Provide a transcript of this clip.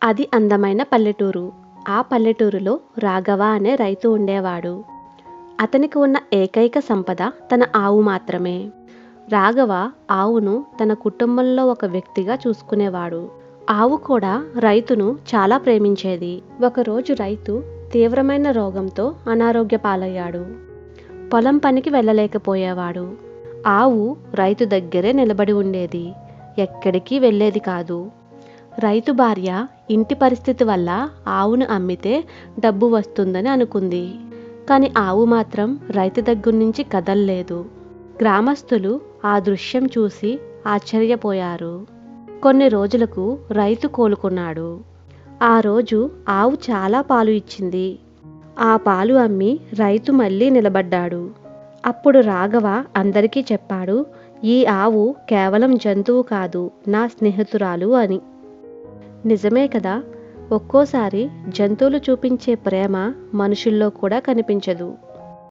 అది అందమైన పల్లెటూరు. ఆ పల్లెటూరులో రాఘవ అనే రైతు ఉండేవాడు. అతనికి ఉన్న ఏకైక సంపద తన ఆవు మాత్రమే. రాఘవ ఆవును తన కుటుంబంలో ఒక వ్యక్తిగా చూసుకునేవాడు. ఆవు కూడా రైతును చాలా ప్రేమించేది. ఒకరోజు రైతు తీవ్రమైన రోగంతో అనారోగ్య పాలయ్యాడు. పొలం పనికి వెళ్ళలేకపోయేవాడు. ఆవు రైతు దగ్గరే నిలబడి ఉండేది. ఎక్కడికి వెళ్ళేది కాదు. రైతు భార్య ఇంటి పరిస్థితి వల్ల ఆవును అమ్మితే డబ్బు వస్తుందని అనుకుంది. కానీ ఆవు మాత్రం రైతు దగ్గర నుంచి కదల్లేదు. గ్రామస్తులు ఆ దృశ్యం చూసి ఆశ్చర్యపోయారు. కొన్ని రోజులకు రైతు కోలుకున్నాడు. ఆ రోజు ఆవు చాలా పాలు ఇచ్చింది. ఆ పాలు అమ్మి రైతు మళ్ళీ నిలబడ్డాడు. అప్పుడు రాఘవ అందరికీ చెప్పాడు, ఈ ఆవు కేవలం జంతువు కాదు, నా స్నేహితురాలు అని. నిజమే కదా, ఒక్కోసారి జంతువులు చూపించే ప్రేమ మనుషుల్లో కూడా కనిపించదు.